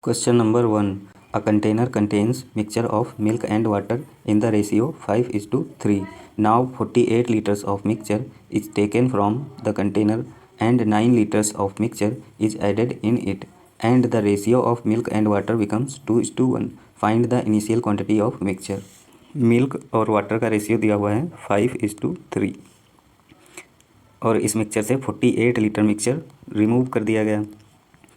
Question number 1. A container contains mixture of milk and water in the ratio 5:3. Now 48 liters of mixture is taken from the container and 9 liters of mixture is added in it, and the ratio of milk and water becomes 2:1. Find the initial quantity of mixture. Milk और water का ratio दिया हुआ है 5:3 और इस mixture से 48 litre mixture remove कर दिया गया।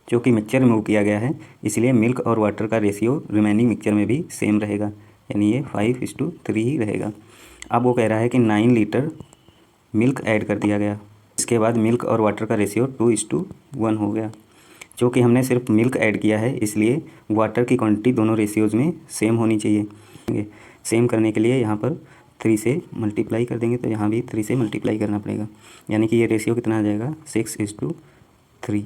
जो कि मिक्सचर रिमूव किया गया है, इसलिए मिल्क और वाटर का रेशियो रिमेनिंग मिक्सचर में भी सेम रहेगा, यानी ये 5:3 ही रहेगा। अब वो कह रहा है कि 9 लीटर मिल्क ऐड कर दिया गया, इसके बाद मिल्क और वाटर का रेशियो 2:1 हो गया। जो कि हमने सिर्फ मिल्क ऐड किया है, इसलिए वाटर की क्वांटिटी दोनों रेशियोज़ में सेम होनी चाहिए। सेम करने के लिए यहाँ पर 3 से मल्टीप्लाई कर देंगे, तो यहाँ भी 3 से मल्टीप्लाई करना पड़ेगा, यानी कि ये रेशियो कितना आ जाएगा 6:3।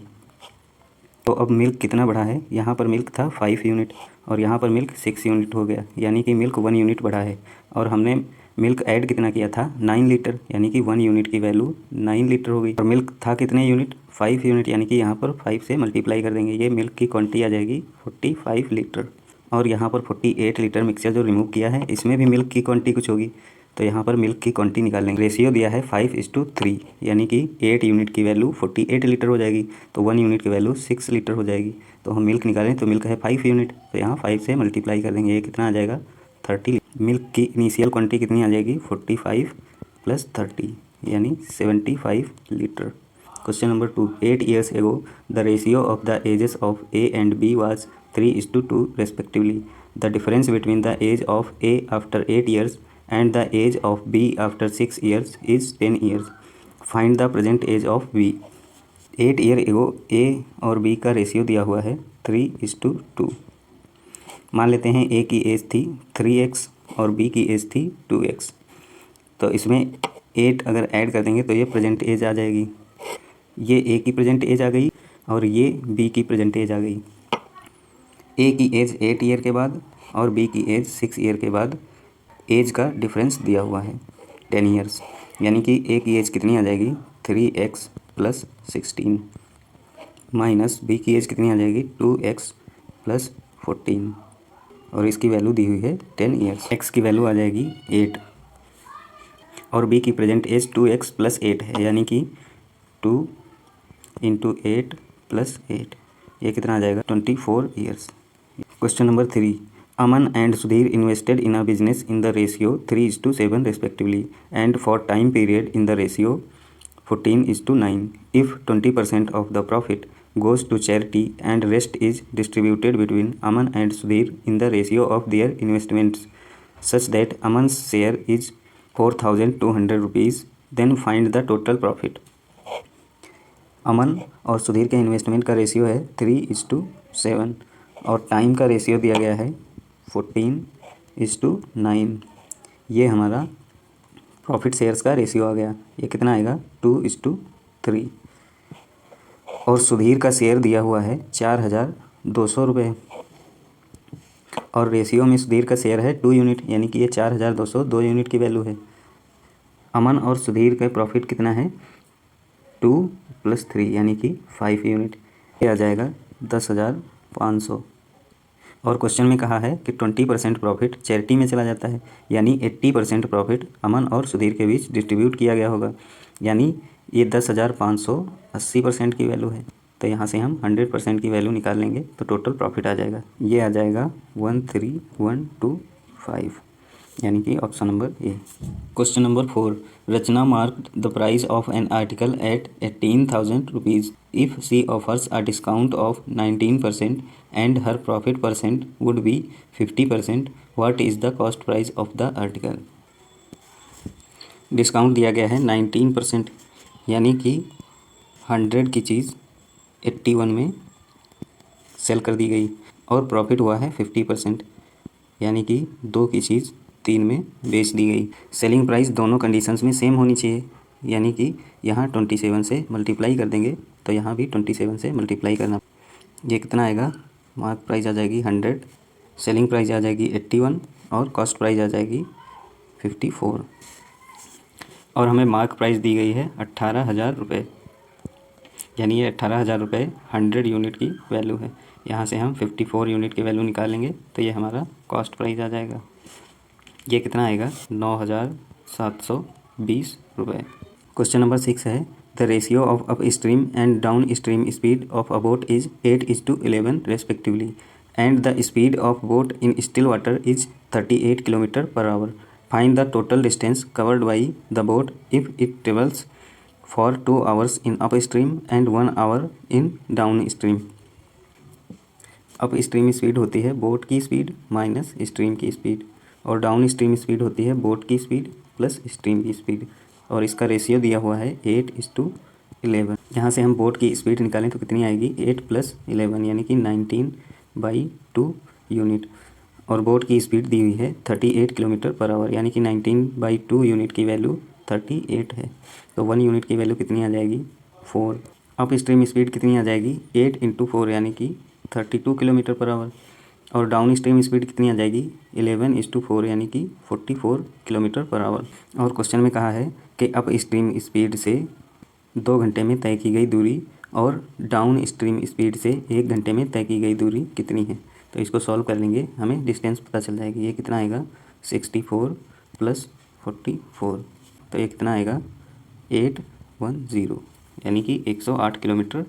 तो अब मिल्क कितना बढ़ा है, यहाँ पर मिल्क था 5 यूनिट और यहाँ पर मिल्क 6 यूनिट हो गया, यानी कि मिल्क 1 यूनिट बढ़ा है। और हमने मिल्क ऐड कितना किया था 9 लीटर, यानी कि 1 यूनिट की वैल्यू 9 लीटर हो गई। और मिल्क था कितने यूनिट 5 यूनिट, यानी कि यहाँ पर 5 से मल्टीप्लाई कर देंगे, ये मिल्क की क्वांटिटी आ जाएगी 45 लीटर। और यहाँ पर 48 लीटर मिक्सचर जो रिमूव किया है, इसमें भी मिल्क की क्वांटिटी कुछ होगी, तो यहाँ पर मिल्क की क्वांटिटी निकाल लेंगे। रेशियो दिया है 5:3, यानी कि 8 यूनिट की वैल्यू 48 लीटर हो जाएगी, तो 1 यूनिट की वैल्यू 6 लीटर हो जाएगी। तो हम मिल्क निकालें तो मिल्क है 5 यूनिट, तो यहाँ 5 से मल्टीप्लाई कर देंगे, ये कितना आ जाएगा 30। मिल्क की इनिशियल क्वांटिटी कितनी आ जाएगी 45 + 30, यानी 75 litre. Question number 2. 8 years ago, the ratio of the ages of A and B was 3:2 respectively. The difference between the age of A after 8 years and the age of B after 6 years is 10 years. Find the present age of B. 8 year ago A और B का ratio दिया हुआ है 3:2। मान लेते हैं A की as थी 3x और B की एज थी 2x। तो इसमें 8 अगर ऐड कर देंगे तो ये प्रेजेंट एज आ जाएगी। ये ए की प्रेजेंट एज आ गई और ये बी की प्रेजेंट एज आ गई। ए की एज 8 ईयर के बाद और बी की एज 6 ईयर के बाद एज का डिफरेंस दिया हुआ है 10 ईयर्स, यानी कि ए की एज कितनी आ जाएगी 3x + 16 माइनस बी की एज कितनी आ जाएगी 2x + 14 और इसकी वैल्यू दी हुई है 10 ईयर्स। एक्स की वैल्यू आ जाएगी 8 और बी की प्रेजेंट एज 2x + 8 है, यानी कि 2 × 8 + 8, ये कितना आ जाएगा 24 years. Question number 3. Aman and Sudhir invested in a business in the ratio 3:7 respectively and for time period in the ratio 14:9. If 20% of the profit goes to charity and rest is distributed between Aman and Sudhir in the ratio of their investments such that Aman's share is 4,200 rupees, then find the total profit. अमन और सुधीर के investment का ratio है 3:7 और time का ratio दिया गया है 14:9। ये हमारा प्रॉफिट शेयर्स का रेशियो आ गया, ये कितना आएगा 2:3। और सुधीर का शेयर दिया हुआ है 4,200 रुपये और रेशियो में सुधीर का शेयर है 2 यूनिट, यानी कि ये 4,200 2 यूनिट की वैल्यू है। अमन और सुधीर का प्रॉफिट कितना है 2 + 3, यानी कि 5 यूनिट, ये आ जाएगा 10,500। और क्वेश्चन में कहा है कि 20% प्रॉफिट चैरिटी में चला जाता है, यानी 80% प्रॉफिट अमन और सुधीर के बीच डिस्ट्रीब्यूट किया गया होगा, यानी ये 10,500 80% की वैल्यू है। तो यहाँ से हम 100% की वैल्यू निकाल लेंगे तो टोटल प्रॉफिट आ जाएगा, ये आ जाएगा 13,125, यानी कि option number A. Question number 4. Rachna marked the price of an article at 18,000 rupees if she offers a discount of 19% and her profit percent would be 50%. What is the cost price of the article. Discount दिया गया है 19%, यानी कि 100 की चीज़ 81 में cell कर दी गई और प्रॉफिट हुआ है 50%, यानी कि 2 की चीज़ 3 में बेच दी गई। सेलिंग प्राइस दोनों कंडीशंस में सेम होनी चाहिए, यानी कि यहाँ 27 से मल्टीप्लाई कर देंगे तो यहाँ भी 27 से मल्टीप्लाई करना। ये कितना आएगा, मार्क प्राइस आ जाएगी 100, सेलिंग प्राइस आ जाएगी 81 और कॉस्ट प्राइस आ जाएगी 54 और हमें मार्क प्राइस दी गई है 18,000 रुपये, यानी ये 18,000 रुपये 100 यूनिट की वैल्यू है, यहाँ से हम 54 यूनिट की वैल्यू निकालेंगे तो ये हमारा कॉस्ट प्राइस आ जाएगा। ये कितना आएगा 9,720 रुपये। क्वेश्चन नंबर 6 है the ratio of up stream and down stream speed of a boat is 8:11 respectively and the speed of boat in still water is 38 kilometer per hour. Find the total distance covered by the boat if it travels for 2 hours in up stream and 1 hour in down stream. Up stream speed होती है boat की speed minus stream की speed, और down stream speed होती है boat की speed plus stream की speed, और इसका रेशियो दिया हुआ है 8:11। यहाँ से हम बोट की स्पीड निकालें तो कितनी आएगी 8 + 11 यानी कि 19/2 यूनिट, और बोट की स्पीड दी हुई है 38 किलोमीटर पर आवर यानी कि 19/2 यूनिट की वैल्यू 38 है। तो 1 यूनिट की वैल्यू कितनी आ जाएगी 4। अप स्ट्रीम स्पीड कितनी आ जाएगी 8 × 4 यानी कि 32 किलोमीटर पर आवर, और डाउन स्ट्रीम स्पीड कितनी आ जाएगी 11:4 यानी कि 44 किलोमीटर पर आवर। और क्वेश्चन में कहा है कि अप स्ट्रीम स्पीड से 2 घंटे में तय की गई दूरी और डाउन स्ट्रीम स्पीड से 1 घंटे में तय की गई दूरी कितनी है। तो इसको सॉल्व कर लेंगे हमें डिस्टेंस पता चल जाएगी। ये कितना आएगा 64 + 44, तो ये कितना आएगा 810 यानी कि 108 किलोमीटर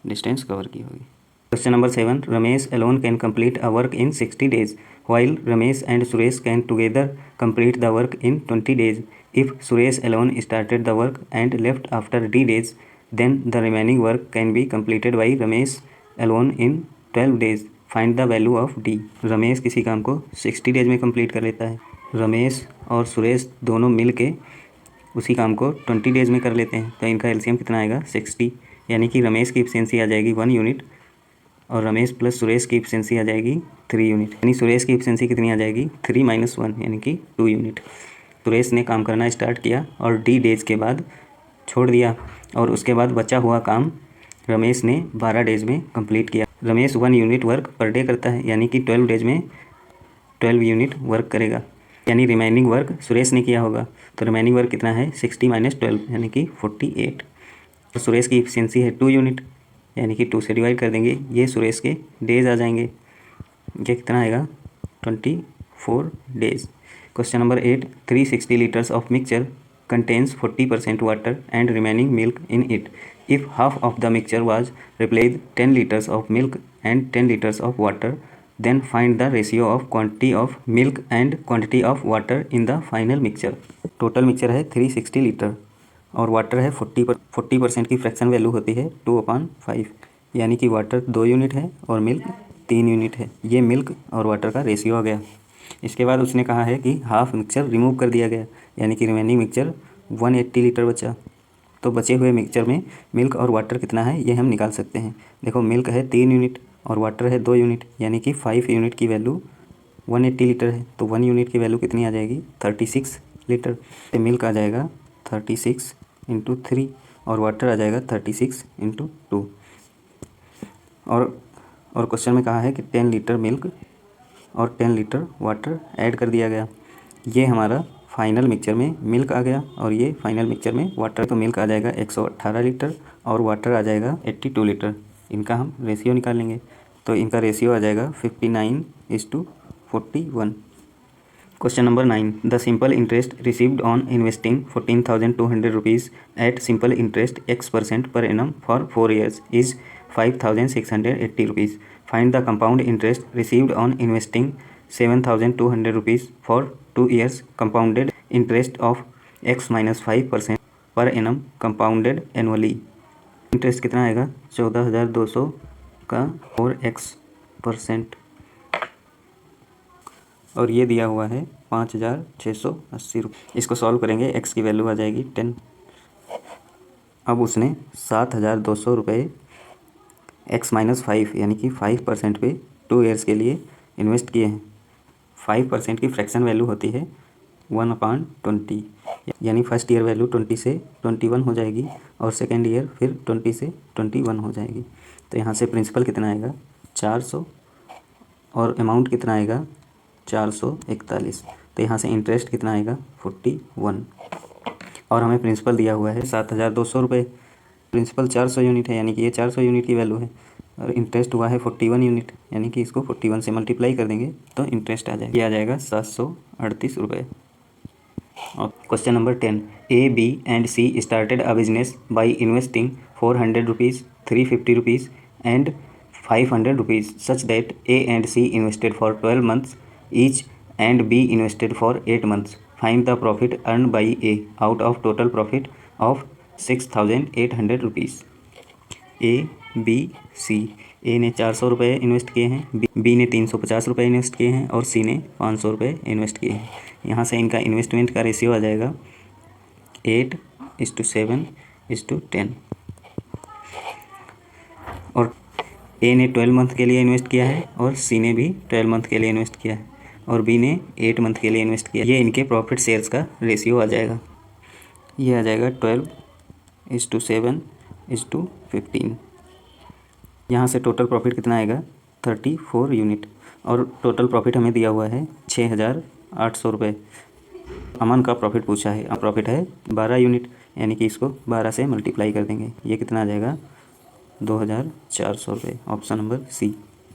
डिस्टेंस कवर की होगी। Question number 7 Ramesh alone can complete a work in 60 days while Ramesh and Suresh can together complete the work in 20 days. If Suresh alone started the work and left after D days, then the remaining work can be completed by Ramesh alone in 12 days. Find the value of D. Ramesh किसी काम को 60 days में complete कर लेता है, रमेश और सुरेश दोनों मिल के उसी काम को 20 डेज में कर लेते हैं, तो इनका एलसीएम कितना आएगा 60, यानी कि रमेश की एफिशिएंसी आ जाएगी 1 यूनिट और रमेश प्लस सुरेश की एफिशिएंसी आ जाएगी 3 यूनिट, यानी सुरेश की एफिशिएंसी कितनी आ जाएगी 3 - 1 यानी कि 2 यूनिट। सुरेश ने काम करना स्टार्ट किया और D डेज के बाद छोड़ दिया, और उसके बाद बचा हुआ काम रमेश ने 12 डेज में कंप्लीट किया। Ramesh 1 unit work per day करता है यानी कि 12 डेज में 12 यूनिट वर्क करेगा, यानी रिमेनिंग वर्क सुरेश ने किया होगा। तो रिमेनिंग वर्क कितना है 60 - 12 यानी कि 48। तो सुरेश की एफिशिएंसी है 2 यूनिट यानी कि 2 से डिवाइड कर देंगे, ये सुरेश के डेज आ जाएंगे। ये कितना आएगा 24 days. Question number 8 360 litres of mixture contains 40% water and remaining milk in it. If half of the mixture was replace 10 litres of milk and 10 litres of water, then find the ratio of quantity of milk and quantity of water in the final mixture. Total mixture है 360 litre और water है 40% की fraction value होती है 2/5, यानी कि water 2 unit है और मिल्क 3 यूनिट है। ये मिल्क और वाटर का रेशियो आ गया। इसके बाद उसने कहा है कि हाफ मिक्सचर रिमूव कर दिया गया, यानी कि रिमेनिंग मिक्सचर 180 लीटर बचा। तो बचे हुए मिक्सचर में मिल्क और वाटर कितना है ये हम निकाल सकते हैं। देखो मिल्क है 3 यूनिट और वाटर है 2 यूनिट, यानी कि 5 यूनिट की वैल्यू 180 लीटर है, तो 1 यूनिट की वैल्यू कितनी आ जाएगी 36 लीटर। तो मिल्क आ जाएगा 36 × 3 और वाटर आ जाएगा 36 × 2। और क्वेश्चन में कहा है कि 10 लीटर मिल्क और 10 लीटर वाटर ऐड कर दिया गया। ये हमारा फाइनल मिक्सचर में मिल्क आ गया और ये फाइनल मिक्सचर में वाटर। तो मिल्क आ जाएगा 118 लीटर और वाटर आ जाएगा 82 लीटर। इनका हम रेशियो निकालेंगे, तो इनका रेशियो आ जाएगा 59:41। Question number 9 the simple interest received on investing 14,200 rupees at simple interest X% per annum for 4 years is 5,680 rupees. Find the compound interest received on investing 7,200 rupees for 2 years compounded interest of X - 5% पर annum compounded annually. Interest कितना आएगा 14,200 का और X%, और ये दिया हुआ है 5,680 रुपये। इसको सॉल्व करेंगे x की वैल्यू आ जाएगी 10। अब उसने 7,200 रुपये X - 5 यानी कि 5% पे 2 ईयर्स के लिए इन्वेस्ट किए हैं। 5% की फ्रैक्शन वैल्यू होती है 1/20, यानी फर्स्ट ईयर वैल्यू 20 से 21 हो जाएगी और सेकेंड ईयर फिर 20 से 21 हो जाएगी। तो यहाँ से प्रिंसिपल कितना आएगा 400 और अमाउंट कितना आएगा 441। तो यहाँ से इंटरेस्ट कितना आएगा 41 और हमें प्रिंसिपल दिया हुआ है 7,200 रुपये। प्रिंसिपल 400 यूनिट है, यानी कि ये 400 यूनिट की वैल्यू है। और इंटरेस्ट हुआ है 41 यूनिट, यानी कि इसको 41 से मल्टीप्लाई कर देंगे तो इंटरेस्ट आ जाएगा, ये आ जाएगा 738 रुपये। और question number 10, A B and C started a business by investing 400 rupees, 350 rupees and 500 rupees such that A and C invested for 12 months each and B invested for 8 months। Find the profit earn by A out of total profit of 6,800 rupees. A B C, A ने 400 रुपये invest किए हैं, B ने 350 रुपये invest किए हैं और सी ने 500 रुपये इन्वेस्ट किए हैं। यहाँ से इनका इन्वेस्टमेंट का रेशियो आ जाएगा 8:7:10। और ए ने 12 मंथ के लिए इन्वेस्ट किया है और सी ने भी 12 मंथ के लिए इन्वेस्ट किया है और बी ने 8 मंथ के लिए इन्वेस्ट किया। ये इनके प्रॉफिट शेयर्स का रेशियो आ जाएगा, ये आ जाएगा 12:7:15। यहाँ से टोटल प्रॉफिट कितना आएगा 34 यूनिट और टोटल प्रॉफिट हमें दिया हुआ है 6,800 रुपये। अमन का प्रॉफिट पूछा है, अब प्रॉफिट है 12 यूनिट, यानी कि इसको 12 से मल्टीप्लाई कर देंगे, ये कितना आ जाएगा 2,400 रुपये। ऑप्शन नंबर सी।